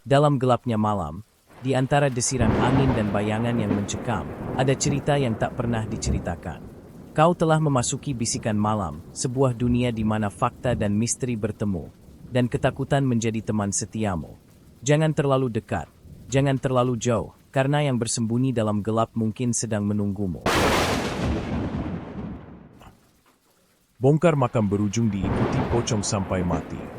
Dalam gelapnya malam, di antara desiran angin dan bayangan yang mencekam, ada cerita yang tak pernah diceritakan. Kau telah memasuki bisikan malam, sebuah dunia di mana fakta dan misteri bertemu, dan ketakutan menjadi teman setiamu. Jangan terlalu dekat, jangan terlalu jauh, karena yang bersembunyi dalam gelap mungkin sedang menunggumu. Bongkar makam berujung diikuti pocong sampai mati.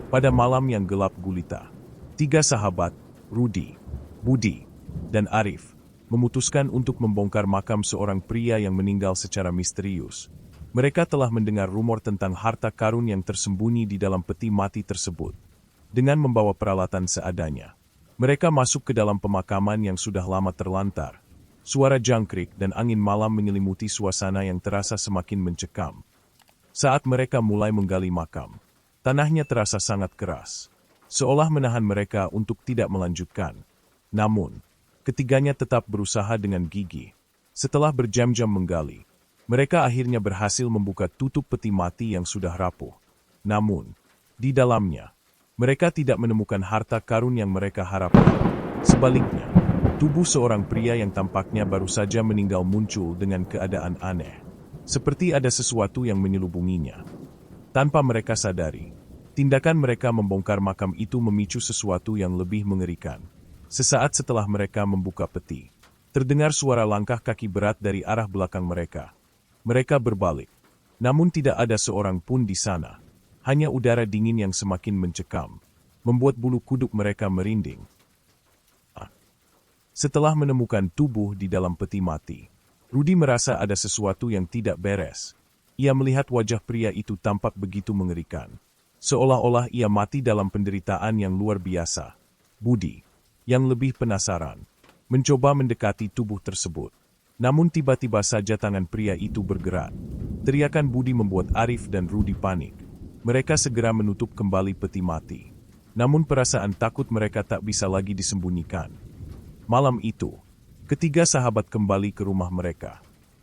Pada malam yang gelap gulita, 3 sahabat, Rudi, Budi, dan Arif, memutuskan untuk membongkar makam seorang pria yang meninggal secara misterius. Mereka telah mendengar rumor tentang harta karun yang tersembunyi di dalam peti mati tersebut. Dengan membawa peralatan seadanya, mereka masuk ke dalam pemakaman yang sudah lama terlantar. Suara jangkrik dan angin malam menyelimuti suasana yang terasa semakin mencekam. Saat mereka mulai menggali makam, tanahnya terasa sangat keras, seolah menahan mereka untuk tidak melanjutkan. Namun, ketiganya tetap berusaha dengan gigih. Setelah berjam-jam menggali, mereka akhirnya berhasil membuka tutup peti mati yang sudah rapuh. Namun, di dalamnya, mereka tidak menemukan harta karun yang mereka harapkan. Sebaliknya, tubuh seorang pria yang tampaknya baru saja meninggal muncul dengan keadaan aneh. Seperti ada sesuatu yang menyelubunginya. Tanpa mereka sadari, tindakan mereka membongkar makam itu memicu sesuatu yang lebih mengerikan. Sesaat setelah mereka membuka peti, terdengar suara langkah kaki berat dari arah belakang mereka. Mereka berbalik, namun tidak ada seorang pun di sana. Hanya udara dingin yang semakin mencekam, membuat bulu kuduk mereka merinding. Setelah menemukan tubuh di dalam peti mati, Rudi merasa ada sesuatu yang tidak beres. Ia melihat wajah pria itu tampak begitu mengerikan, seolah-olah ia mati dalam penderitaan yang luar biasa. Budi, yang lebih penasaran, mencoba mendekati tubuh tersebut. Namun tiba-tiba saja tangan pria itu bergerak. Teriakan Budi membuat Arif dan Rudi panik. Mereka segera menutup kembali peti mati. Namun perasaan takut mereka tak bisa lagi disembunyikan. Malam itu, ketiga sahabat kembali ke rumah mereka.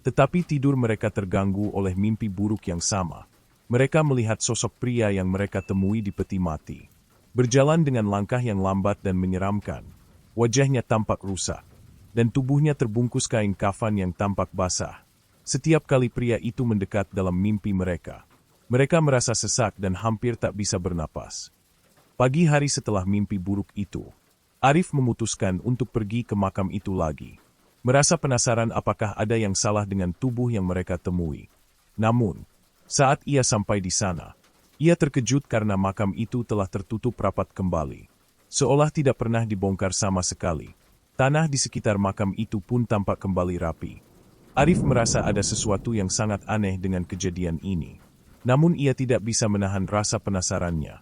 Tetapi tidur mereka terganggu oleh mimpi buruk yang sama. Mereka melihat sosok pria yang mereka temui di peti mati. Berjalan dengan langkah yang lambat dan menyeramkan. Wajahnya tampak rusak, dan tubuhnya terbungkus kain kafan yang tampak basah. Setiap kali pria itu mendekat dalam mimpi mereka, mereka merasa sesak dan hampir tak bisa bernapas. Pagi hari setelah mimpi buruk itu, Arif memutuskan untuk pergi ke makam itu lagi. Merasa penasaran apakah ada yang salah dengan tubuh yang mereka temui. Namun, saat ia sampai di sana, ia terkejut karena makam itu telah tertutup rapat kembali. Seolah tidak pernah dibongkar sama sekali. Tanah di sekitar makam itu pun tampak kembali rapi. Arif merasa ada sesuatu yang sangat aneh dengan kejadian ini. Namun ia tidak bisa menahan rasa penasarannya.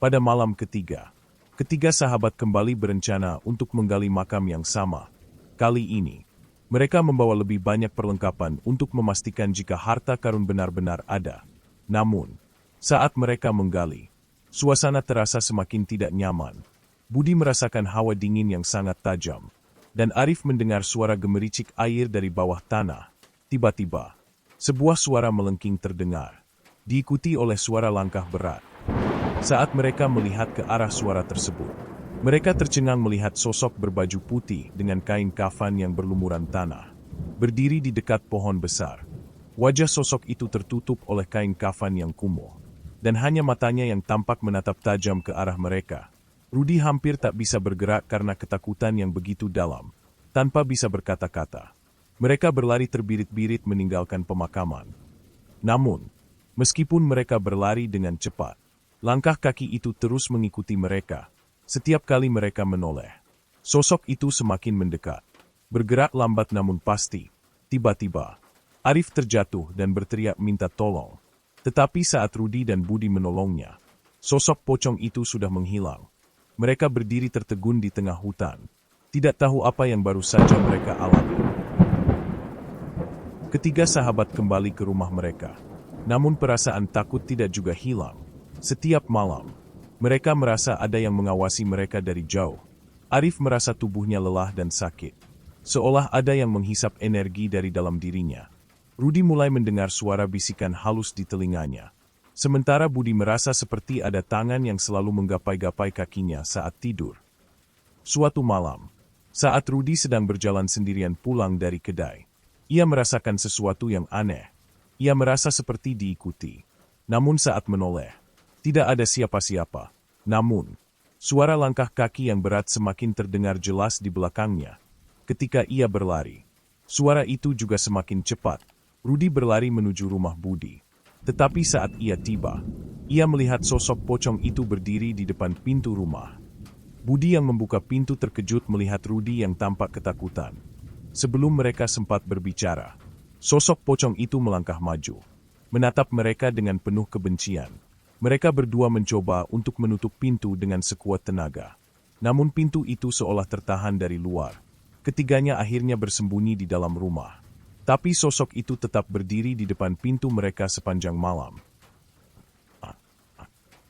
Pada malam ketiga, ketiga sahabat kembali berencana untuk menggali makam yang sama. Kali ini, mereka membawa lebih banyak perlengkapan untuk memastikan jika harta karun benar-benar ada. Namun, saat mereka menggali, suasana terasa semakin tidak nyaman. Budi merasakan hawa dingin yang sangat tajam, dan Arif mendengar suara gemericik air dari bawah tanah. Tiba-tiba, sebuah suara melengking terdengar, diikuti oleh suara langkah berat. Saat mereka melihat ke arah suara tersebut, mereka tercengang melihat sosok berbaju putih dengan kain kafan yang berlumuran tanah, berdiri di dekat pohon besar. Wajah sosok itu tertutup oleh kain kafan yang kumuh, dan hanya matanya yang tampak menatap tajam ke arah mereka. Rudi hampir tak bisa bergerak karena ketakutan yang begitu dalam. Tanpa bisa berkata-kata, mereka berlari terbirit-birit meninggalkan pemakaman. Namun, meskipun mereka berlari dengan cepat, langkah kaki itu terus mengikuti mereka. Setiap kali mereka menoleh, sosok itu semakin mendekat. Bergerak lambat namun pasti. Tiba-tiba, Arif terjatuh dan berteriak minta tolong. Tetapi saat Rudi dan Budi menolongnya, sosok pocong itu sudah menghilang. Mereka berdiri tertegun di tengah hutan, tidak tahu apa yang baru saja mereka alami. Ketiga sahabat kembali ke rumah mereka, namun perasaan takut tidak juga hilang. Setiap malam, mereka merasa ada yang mengawasi mereka dari jauh. Arif merasa tubuhnya lelah dan sakit, seolah ada yang menghisap energi dari dalam dirinya. Rudi mulai mendengar suara bisikan halus di telinganya. Sementara Budi merasa seperti ada tangan yang selalu menggapai-gapai kakinya saat tidur. Suatu malam, saat Rudi sedang berjalan sendirian pulang dari kedai, ia merasakan sesuatu yang aneh. Ia merasa seperti diikuti. Namun saat menoleh, tidak ada siapa-siapa. Namun, suara langkah kaki yang berat semakin terdengar jelas di belakangnya. Ketika ia berlari, suara itu juga semakin cepat. Rudi berlari menuju rumah Budi. Tetapi saat ia tiba, ia melihat sosok pocong itu berdiri di depan pintu rumah. Budi yang membuka pintu terkejut melihat Rudi yang tampak ketakutan. Sebelum mereka sempat berbicara, sosok pocong itu melangkah maju, menatap mereka dengan penuh kebencian. Mereka berdua mencoba untuk menutup pintu dengan sekuat tenaga. Namun pintu itu seolah tertahan dari luar. Ketiganya akhirnya bersembunyi di dalam rumah. Tapi sosok itu tetap berdiri di depan pintu mereka sepanjang malam.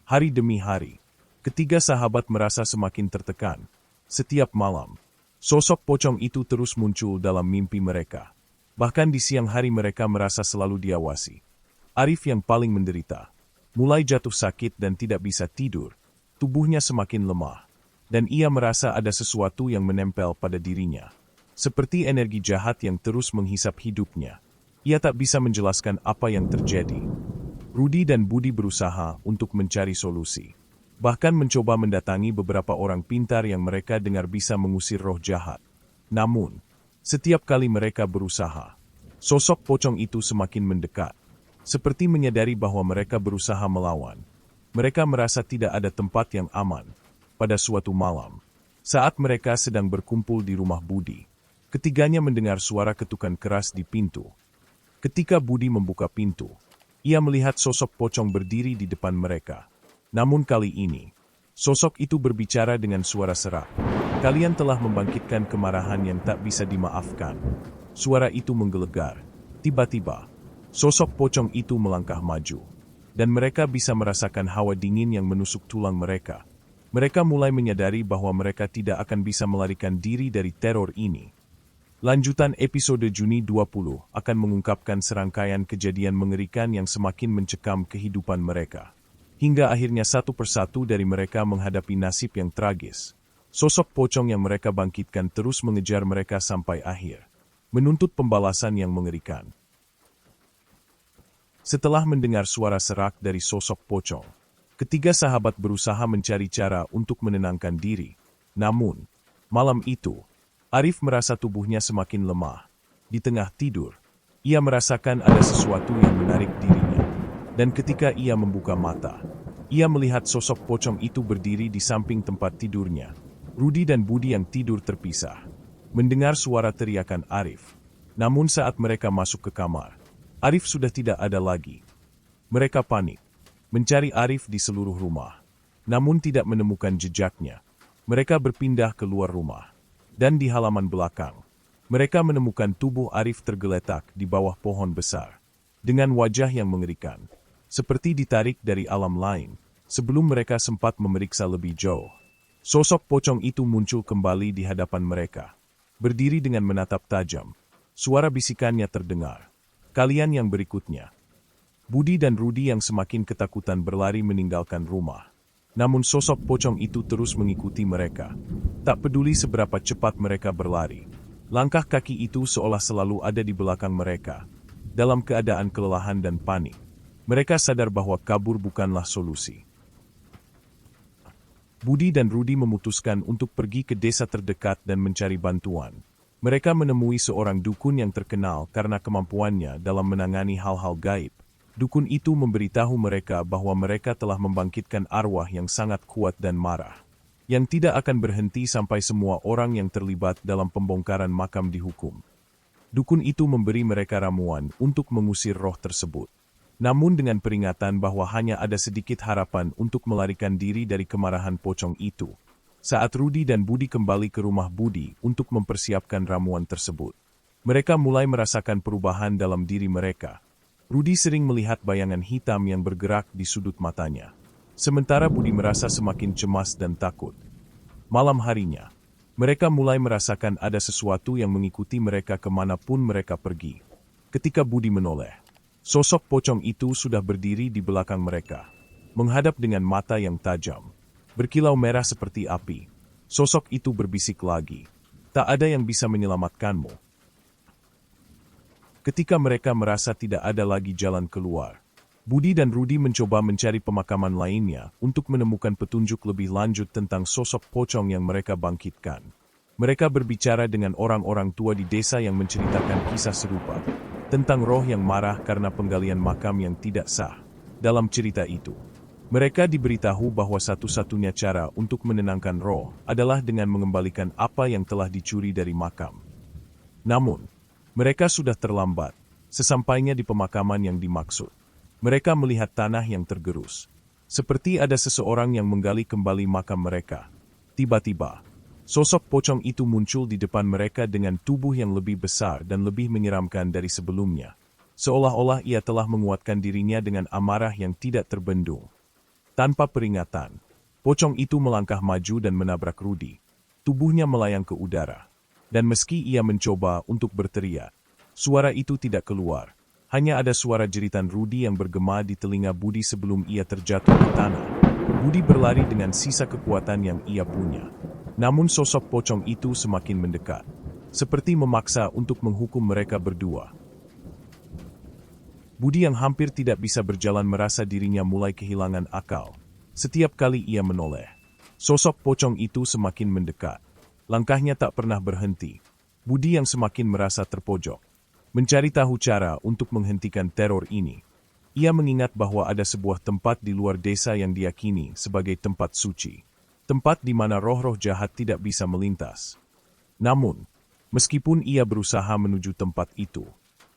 Hari demi hari, ketiga sahabat merasa semakin tertekan. Setiap malam, sosok pocong itu terus muncul dalam mimpi mereka. Bahkan di siang hari mereka merasa selalu diawasi. Arif yang paling menderita, mulai jatuh sakit dan tidak bisa tidur. Tubuhnya semakin lemah, dan ia merasa ada sesuatu yang menempel pada dirinya. Seperti energi jahat yang terus menghisap hidupnya. Ia tak bisa menjelaskan apa yang terjadi. Rudi dan Budi berusaha untuk mencari solusi. Bahkan mencoba mendatangi beberapa orang pintar yang mereka dengar bisa mengusir roh jahat. Namun, setiap kali mereka berusaha, sosok pocong itu semakin mendekat. Seperti menyadari bahwa mereka berusaha melawan. Mereka merasa tidak ada tempat yang aman. Pada suatu malam, saat mereka sedang berkumpul di rumah Budi, ketiganya mendengar suara ketukan keras di pintu. Ketika Budi membuka pintu, ia melihat sosok pocong berdiri di depan mereka. Namun kali ini, sosok itu berbicara dengan suara serak. Kalian telah membangkitkan kemarahan yang tak bisa dimaafkan. Suara itu menggelegar. Tiba-tiba, sosok pocong itu melangkah maju. Dan mereka bisa merasakan hawa dingin yang menusuk tulang mereka. Mereka mulai menyadari bahwa mereka tidak akan bisa melarikan diri dari teror ini. Lanjutan episode Juni 20 akan mengungkapkan serangkaian kejadian mengerikan yang semakin mencekam kehidupan mereka. Hingga akhirnya satu persatu dari mereka menghadapi nasib yang tragis. Sosok pocong yang mereka bangkitkan terus mengejar mereka sampai akhir, menuntut pembalasan yang mengerikan. Setelah mendengar suara serak dari sosok pocong, ketiga sahabat berusaha mencari cara untuk menenangkan diri. Namun, malam itu, Arif merasa tubuhnya semakin lemah. Di tengah tidur, ia merasakan ada sesuatu yang menarik dirinya. Dan ketika ia membuka mata, ia melihat sosok pocong itu berdiri di samping tempat tidurnya. Rudi dan Budi yang tidur terpisah mendengar suara teriakan Arif. Namun saat mereka masuk ke kamar, Arif sudah tidak ada lagi. Mereka panik, mencari Arif di seluruh rumah. Namun tidak menemukan jejaknya. Mereka berpindah keluar rumah. Dan di halaman belakang, mereka menemukan tubuh Arif tergeletak di bawah pohon besar, dengan wajah yang mengerikan, seperti ditarik dari alam lain. Sebelum mereka sempat memeriksa lebih jauh, sosok pocong itu muncul kembali di hadapan mereka, berdiri dengan menatap tajam. Suara bisikannya terdengar, "Kalian yang berikutnya." Budi dan Rudi yang semakin ketakutan berlari meninggalkan rumah. Namun sosok pocong itu terus mengikuti mereka. Tak peduli seberapa cepat mereka berlari, langkah kaki itu seolah selalu ada di belakang mereka. Dalam keadaan kelelahan dan panik, mereka sadar bahwa kabur bukanlah solusi. Budi dan Rudi memutuskan untuk pergi ke desa terdekat dan mencari bantuan. Mereka menemui seorang dukun yang terkenal karena kemampuannya dalam menangani hal-hal gaib. Dukun itu memberitahu mereka bahwa mereka telah membangkitkan arwah yang sangat kuat dan marah, yang tidak akan berhenti sampai semua orang yang terlibat dalam pembongkaran makam dihukum. Dukun itu memberi mereka ramuan untuk mengusir roh tersebut. Namun dengan peringatan bahwa hanya ada sedikit harapan untuk melarikan diri dari kemarahan pocong itu. Saat Rudi dan Budi kembali ke rumah Budi untuk mempersiapkan ramuan tersebut, mereka mulai merasakan perubahan dalam diri mereka. Rudi sering melihat bayangan hitam yang bergerak di sudut matanya. Sementara Budi merasa semakin cemas dan takut. Malam harinya, mereka mulai merasakan ada sesuatu yang mengikuti mereka kemanapun mereka pergi. Ketika Budi menoleh, Sosok pocong itu sudah berdiri di belakang mereka, menghadap dengan mata yang tajam, berkilau merah seperti api. Sosok itu berbisik lagi, "Tak ada yang bisa menyelamatkanmu." Ketika mereka merasa tidak ada lagi jalan keluar, Budi dan Rudi mencoba mencari pemakaman lainnya untuk menemukan petunjuk lebih lanjut tentang sosok pocong yang mereka bangkitkan. Mereka berbicara dengan orang-orang tua di desa yang menceritakan kisah serupa tentang roh yang marah karena penggalian makam yang tidak sah. Dalam cerita itu, mereka diberitahu bahwa satu-satunya cara untuk menenangkan roh adalah dengan mengembalikan apa yang telah dicuri dari makam. Namun, mereka sudah terlambat. Sesampainya di pemakaman yang dimaksud, mereka melihat tanah yang tergerus, seperti ada seseorang yang menggali kembali makam mereka. Tiba-tiba, sosok pocong itu muncul di depan mereka dengan tubuh yang lebih besar dan lebih menyeramkan dari sebelumnya. Seolah-olah ia telah menguatkan dirinya dengan amarah yang tidak terbendung. Tanpa peringatan, pocong itu melangkah maju dan menabrak Rudi. Tubuhnya melayang ke udara. Dan meski ia mencoba untuk berteriak, suara itu tidak keluar. Hanya ada suara jeritan Rudi yang bergema di telinga Budi sebelum ia terjatuh ke tanah. Budi berlari dengan sisa kekuatan yang ia punya. Namun sosok pocong itu semakin mendekat, seperti memaksa untuk menghukum mereka berdua. Budi yang hampir tidak bisa berjalan merasa dirinya mulai kehilangan akal. Setiap kali ia menoleh, sosok pocong itu semakin mendekat. Langkahnya tak pernah berhenti. Budi yang semakin merasa terpojok, mencari tahu cara untuk menghentikan teror ini. Ia mengingat bahwa ada sebuah tempat di luar desa yang diyakini sebagai tempat suci. Tempat di mana roh-roh jahat tidak bisa melintas. Namun, meskipun ia berusaha menuju tempat itu,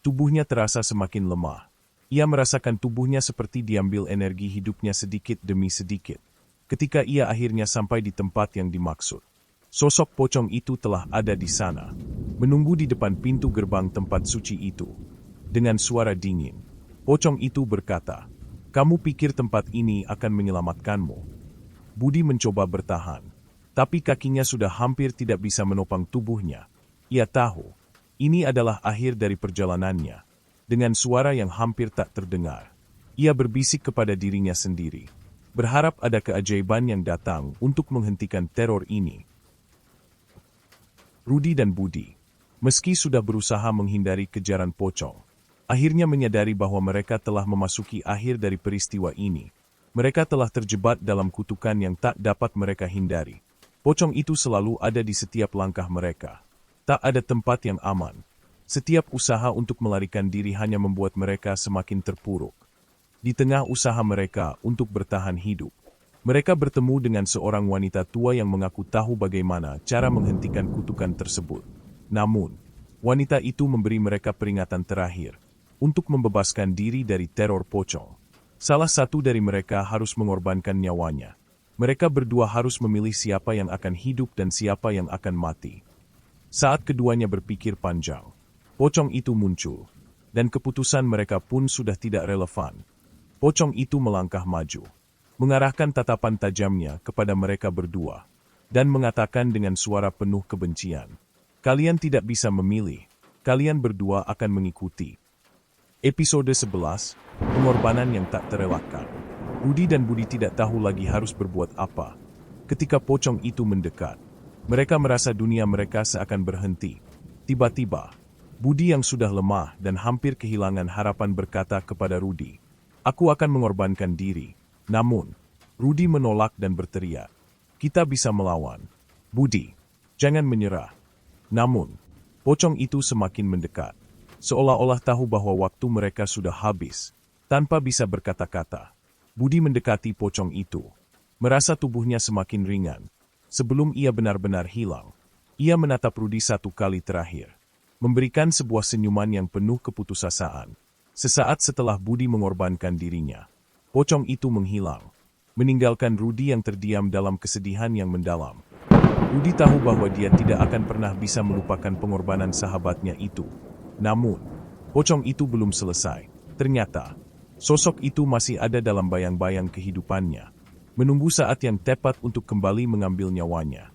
tubuhnya terasa semakin lemah. Ia merasakan tubuhnya seperti diambil energi hidupnya sedikit demi sedikit. Ketika ia akhirnya sampai di tempat yang dimaksud, sosok pocong itu telah ada di sana, menunggu di depan pintu gerbang tempat suci itu. Dengan suara dingin, pocong itu berkata, "Kamu pikir tempat ini akan menyelamatkanmu?" Budi mencoba bertahan, tapi kakinya sudah hampir tidak bisa menopang tubuhnya. Ia tahu, ini adalah akhir dari perjalanannya. Dengan suara yang hampir tak terdengar, ia berbisik kepada dirinya sendiri, berharap ada keajaiban yang datang untuk menghentikan teror ini. Rudi dan Budi, meski sudah berusaha menghindari kejaran pocong, akhirnya menyadari bahwa mereka telah memasuki akhir dari peristiwa ini. Mereka telah terjebak dalam kutukan yang tak dapat mereka hindari. Pocong itu selalu ada di setiap langkah mereka. Tak ada tempat yang aman. Setiap usaha untuk melarikan diri hanya membuat mereka semakin terpuruk. Di tengah usaha mereka untuk bertahan hidup, mereka bertemu dengan seorang wanita tua yang mengaku tahu bagaimana cara menghentikan kutukan tersebut. Namun, wanita itu memberi mereka peringatan terakhir untuk membebaskan diri dari teror pocong. Salah satu dari mereka harus mengorbankan nyawanya. Mereka berdua harus memilih siapa yang akan hidup dan siapa yang akan mati. Saat keduanya berpikir panjang, pocong itu muncul, dan keputusan mereka pun sudah tidak relevan. Pocong itu melangkah maju, mengarahkan tatapan tajamnya kepada mereka berdua, dan mengatakan dengan suara penuh kebencian, "Kalian tidak bisa memilih, kalian berdua akan mengikuti." Episode 11, Pengorbanan yang tak terelakkan. Rudi dan Budi tidak tahu lagi harus berbuat apa. Ketika pocong itu mendekat, mereka merasa dunia mereka seakan berhenti. Tiba-tiba, Budi yang sudah lemah dan hampir kehilangan harapan berkata kepada Rudi, "Aku akan mengorbankan diri." Namun, Rudi menolak dan berteriak, "Kita bisa melawan. Budi, jangan menyerah." Namun, pocong itu semakin mendekat, seolah-olah tahu bahwa waktu mereka sudah habis. Tanpa bisa berkata-kata, Budi mendekati pocong itu, merasa tubuhnya semakin ringan. Sebelum ia benar-benar hilang, ia menatap Rudi satu kali terakhir, memberikan sebuah senyuman yang penuh keputusasaan. Sesaat setelah Budi mengorbankan dirinya, pocong itu menghilang, meninggalkan Rudi yang terdiam dalam kesedihan yang mendalam. Rudi tahu bahwa dia tidak akan pernah bisa melupakan pengorbanan sahabatnya itu. Namun, pocong itu belum selesai. Ternyata, sosok itu masih ada dalam bayang-bayang kehidupannya, menunggu saat yang tepat untuk kembali mengambil nyawanya.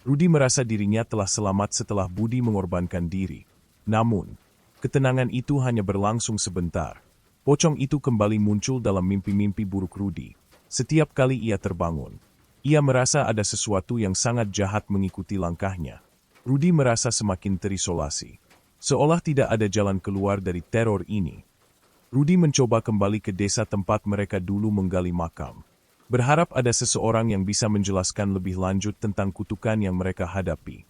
Rudi merasa dirinya telah selamat setelah Budi mengorbankan diri. Namun, Ketenangan itu hanya berlangsung sebentar. Pocong itu kembali muncul dalam mimpi-mimpi buruk Rudy. Setiap kali ia terbangun, ia merasa ada sesuatu yang sangat jahat mengikuti langkahnya. Rudy merasa semakin terisolasi, seolah tidak ada jalan keluar dari teror ini. Rudy mencoba kembali ke desa tempat mereka dulu menggali makam, berharap ada seseorang yang bisa menjelaskan lebih lanjut tentang kutukan yang mereka hadapi.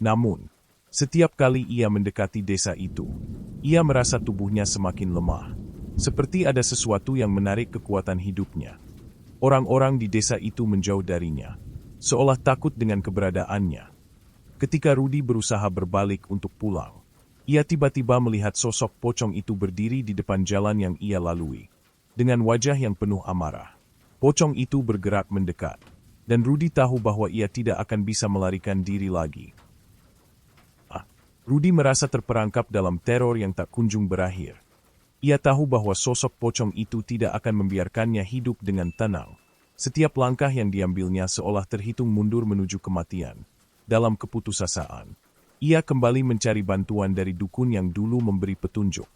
Namun, setiap kali ia mendekati desa itu, ia merasa tubuhnya semakin lemah, seperti ada sesuatu yang menarik kekuatan hidupnya. Orang-orang di desa itu menjauh darinya, seolah takut dengan keberadaannya. Ketika Rudy berusaha berbalik untuk pulang, ia tiba-tiba melihat sosok pocong itu berdiri di depan jalan yang ia lalui, dengan wajah yang penuh amarah. Pocong itu bergerak mendekat, dan Rudy tahu bahwa ia tidak akan bisa melarikan diri lagi. Rudy merasa terperangkap dalam teror yang tak kunjung berakhir. Ia tahu bahwa sosok pocong itu tidak akan membiarkannya hidup dengan tenang. Setiap langkah yang diambilnya seolah terhitung mundur menuju kematian. Dalam keputusasaan, ia kembali mencari bantuan dari dukun yang dulu memberi petunjuk.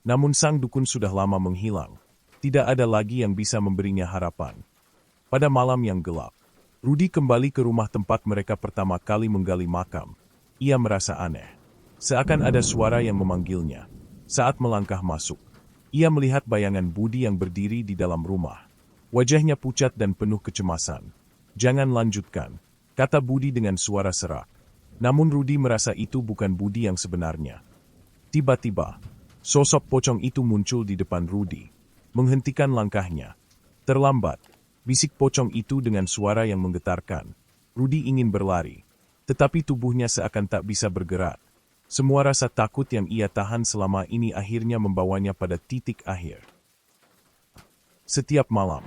Namun sang dukun sudah lama menghilang. Tidak ada lagi yang bisa memberinya harapan. Pada malam yang gelap, Rudy kembali ke rumah tempat mereka pertama kali menggali makam. Ia merasa aneh. Seakan ada suara yang memanggilnya. Saat melangkah masuk, ia melihat bayangan Budi yang berdiri di dalam rumah. Wajahnya pucat dan penuh kecemasan. "Jangan lanjutkan," kata Budi dengan suara serak. Namun Rudy merasa itu bukan Budi yang sebenarnya. Tiba-tiba, sosok pocong itu muncul di depan Rudy, menghentikan langkahnya. "Terlambat," bisik pocong itu dengan suara yang menggetarkan. Rudy ingin berlari, tetapi tubuhnya seakan tak bisa bergerak. Semua rasa takut yang ia tahan selama ini akhirnya membawanya pada titik akhir. Setiap malam,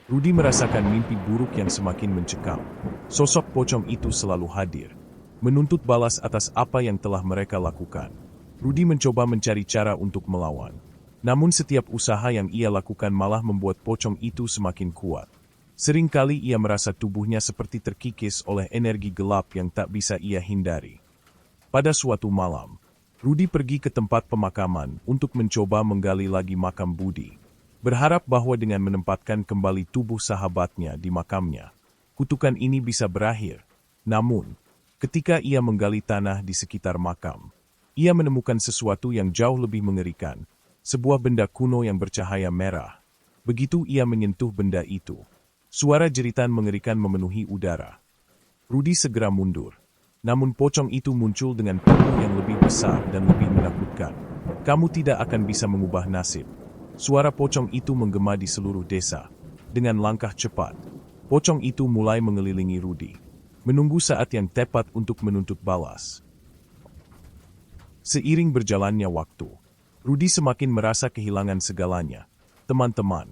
Rudy merasakan mimpi buruk yang semakin mencekam. Sosok pocong itu selalu hadir, menuntut balas atas apa yang telah mereka lakukan. Rudy mencoba mencari cara untuk melawan. Namun setiap usaha yang ia lakukan malah membuat pocong itu semakin kuat. Seringkali ia merasa tubuhnya seperti terkikis oleh energi gelap yang tak bisa ia hindari. Pada suatu malam, Rudy pergi ke tempat pemakaman untuk mencoba menggali lagi makam Budi, berharap bahwa dengan menempatkan kembali tubuh sahabatnya di makamnya, kutukan ini bisa berakhir. Namun, ketika ia menggali tanah di sekitar makam, ia menemukan sesuatu yang jauh lebih mengerikan, sebuah benda kuno yang bercahaya merah. Begitu ia menyentuh benda itu, suara jeritan mengerikan memenuhi udara. Rudy segera mundur. Namun pocong itu muncul dengan tubuh yang lebih besar dan lebih menakutkan. "Kamu tidak akan bisa mengubah nasib." Suara pocong itu menggema di seluruh desa. Dengan langkah cepat, pocong itu mulai mengelilingi Rudy, menunggu saat yang tepat untuk menuntut balas. Seiring berjalannya waktu, Rudy semakin merasa kehilangan segalanya. Teman-teman,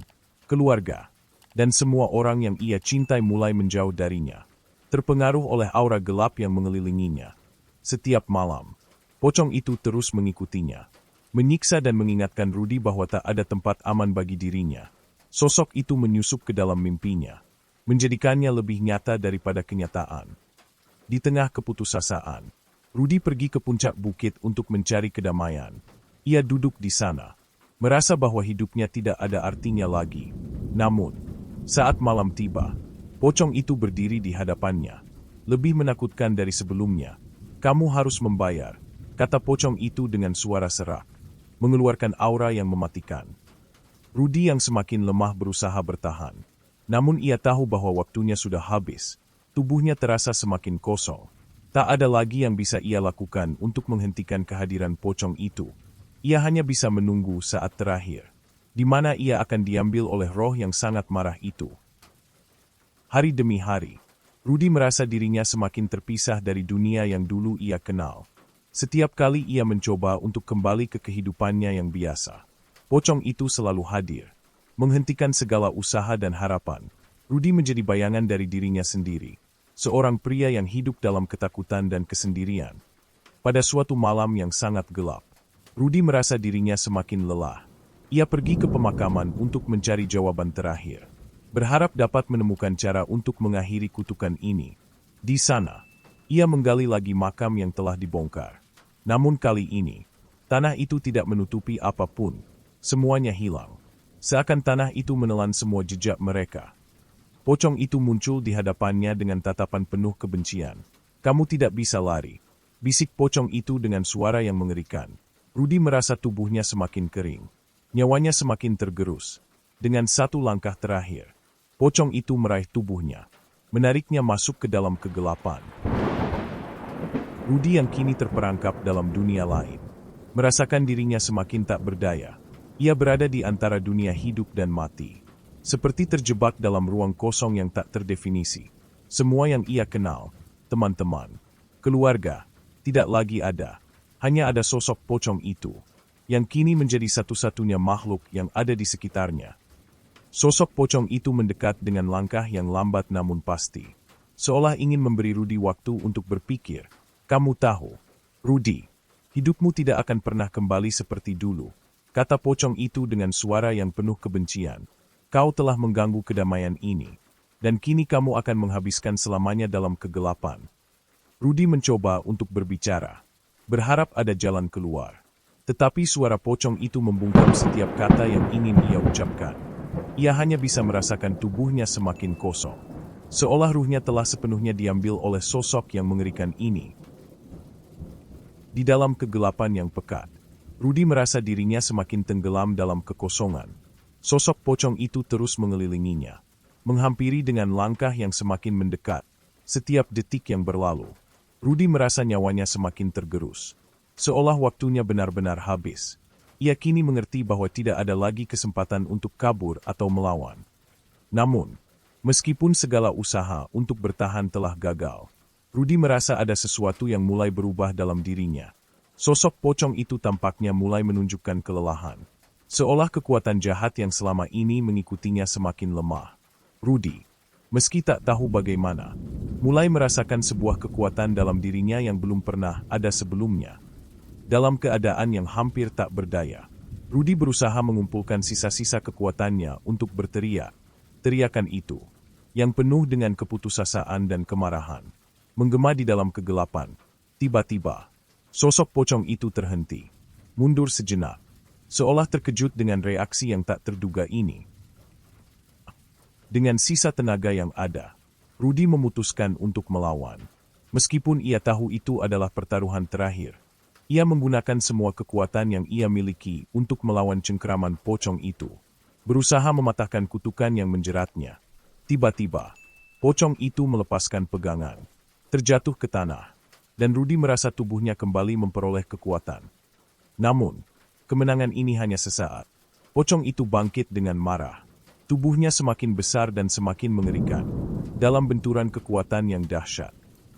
keluarga, dan semua orang yang ia cintai mulai menjauh darinya, terpengaruh oleh aura gelap yang mengelilinginya. Setiap malam, pocong itu terus mengikutinya, menyiksa dan mengingatkan Rudy bahwa tak ada tempat aman bagi dirinya. Sosok itu menyusup ke dalam mimpinya, menjadikannya lebih nyata daripada kenyataan. Di tengah keputusasaan, Rudy pergi ke puncak bukit untuk mencari kedamaian. Ia duduk di sana, merasa bahwa hidupnya tidak ada artinya lagi. Namun, saat malam tiba, pocong itu berdiri di hadapannya, lebih menakutkan dari sebelumnya. "Kamu harus membayar," kata pocong itu dengan suara serak, mengeluarkan aura yang mematikan. Rudy yang semakin lemah berusaha bertahan, namun ia tahu bahwa waktunya sudah habis. Tubuhnya terasa semakin kosong. Tak ada lagi yang bisa ia lakukan untuk menghentikan kehadiran pocong itu. Ia hanya bisa menunggu saat terakhir, di mana ia akan diambil oleh roh yang sangat marah itu. Hari demi hari, Rudy merasa dirinya semakin terpisah dari dunia yang dulu ia kenal. Setiap kali ia mencoba untuk kembali ke kehidupannya yang biasa, pocong itu selalu hadir, menghentikan segala usaha dan harapan. Rudy menjadi bayangan dari dirinya sendiri, seorang pria yang hidup dalam ketakutan dan kesendirian. Pada suatu malam yang sangat gelap, Rudy merasa dirinya semakin lelah. Ia pergi ke pemakaman untuk mencari jawaban terakhir, berharap dapat menemukan cara untuk mengakhiri kutukan ini. Di sana, ia menggali lagi makam yang telah dibongkar. Namun kali ini, Tanah itu tidak menutupi apapun. Semuanya hilang. Seakan tanah itu menelan semua jejak mereka. Pocong itu muncul di hadapannya dengan tatapan penuh kebencian. Kamu tidak bisa lari. Bisik pocong itu dengan suara yang mengerikan. Rudi merasa tubuhnya semakin kering. Nyawanya semakin tergerus. Dengan satu langkah terakhir, pocong itu meraih tubuhnya, menariknya masuk ke dalam kegelapan. Rudi yang kini terperangkap dalam dunia lain, merasakan dirinya semakin tak berdaya. Ia berada di antara dunia hidup dan mati. Seperti terjebak dalam ruang kosong yang tak terdefinisi. Semua yang ia kenal, teman-teman, keluarga, tidak lagi ada. Hanya ada sosok pocong itu, yang kini menjadi satu-satunya makhluk yang ada di sekitarnya. Sosok pocong itu mendekat dengan langkah yang lambat namun pasti. Seolah ingin memberi Rudi waktu untuk berpikir. Kamu tahu, Rudi, hidupmu tidak akan pernah kembali seperti dulu, kata pocong itu dengan suara yang penuh kebencian. Kau telah mengganggu kedamaian ini, dan kini kamu akan menghabiskan selamanya dalam kegelapan. Rudi mencoba untuk berbicara, berharap ada jalan keluar. Tetapi suara pocong itu membungkam setiap kata yang ingin ia ucapkan. Ia hanya bisa merasakan tubuhnya semakin kosong. Seolah ruhnya telah sepenuhnya diambil oleh sosok yang mengerikan ini. Di dalam kegelapan yang pekat, Rudi merasa dirinya semakin tenggelam dalam kekosongan. Sosok pocong itu terus mengelilinginya, menghampiri dengan langkah yang semakin mendekat. Setiap detik yang berlalu, Rudi merasa nyawanya semakin tergerus. Seolah waktunya benar-benar habis. Ia kini mengerti bahwa tidak ada lagi kesempatan untuk kabur atau melawan. Namun, meskipun segala usaha untuk bertahan telah gagal, Rudi merasa ada sesuatu yang mulai berubah dalam dirinya. Sosok pocong itu tampaknya mulai menunjukkan kelelahan. Seolah kekuatan jahat yang selama ini mengikutinya semakin lemah. Rudi, meski tak tahu bagaimana, mulai merasakan sebuah kekuatan dalam dirinya yang belum pernah ada sebelumnya. Dalam keadaan yang hampir tak berdaya, Rudi berusaha mengumpulkan sisa-sisa kekuatannya untuk berteriak. Teriakan itu, yang penuh dengan keputusasaan dan kemarahan, menggema di dalam kegelapan. Tiba-tiba, sosok pocong itu terhenti, mundur sejenak, seolah terkejut dengan reaksi yang tak terduga ini. Dengan sisa tenaga yang ada, Rudi memutuskan untuk melawan. Meskipun ia tahu itu adalah pertaruhan terakhir, ia menggunakan semua kekuatan yang ia miliki untuk melawan cengkeraman pocong itu, berusaha mematahkan kutukan yang menjeratnya. Tiba-tiba, pocong itu melepaskan pegangan, terjatuh ke tanah, dan Rudi merasa tubuhnya kembali memperoleh kekuatan. Namun, kemenangan ini hanya sesaat. Pocong itu bangkit dengan marah. Tubuhnya semakin besar dan semakin mengerikan, dalam benturan kekuatan yang dahsyat.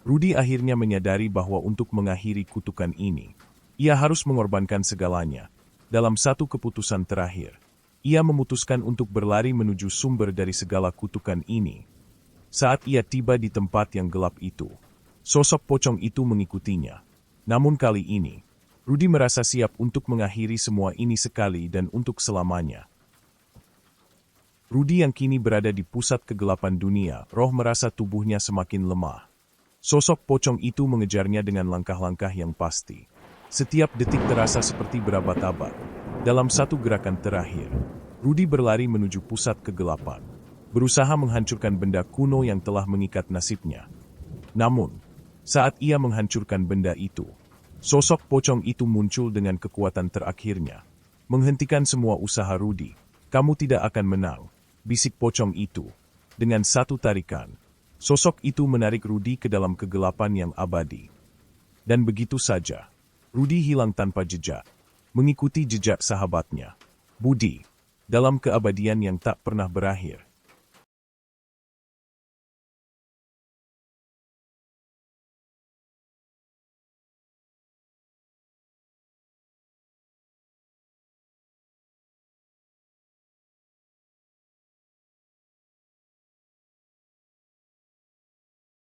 Rudi akhirnya menyadari bahwa untuk mengakhiri kutukan ini, ia harus mengorbankan segalanya. Dalam satu keputusan terakhir, ia memutuskan untuk berlari menuju sumber dari segala kutukan ini. Saat ia tiba di tempat yang gelap itu, sosok pocong itu mengikutinya. Namun kali ini, Rudi merasa siap untuk mengakhiri semua ini sekali dan untuk selamanya. Rudi yang kini berada di pusat kegelapan dunia, roh merasa tubuhnya semakin lemah. Sosok pocong itu mengejarnya dengan langkah-langkah yang pasti. Setiap detik terasa seperti berabad-abad. Dalam satu gerakan terakhir, Rudi berlari menuju pusat kegelapan, berusaha menghancurkan benda kuno yang telah mengikat nasibnya. Namun, saat ia menghancurkan benda itu, sosok pocong itu muncul dengan kekuatan terakhirnya, menghentikan semua usaha Rudi. Kamu tidak akan menang, bisik pocong itu. Dengan satu tarikan, sosok itu menarik Rudi ke dalam kegelapan yang abadi. Dan begitu saja, Rudi hilang tanpa jejak, mengikuti jejak sahabatnya, Budi, dalam keabadian yang tak pernah berakhir.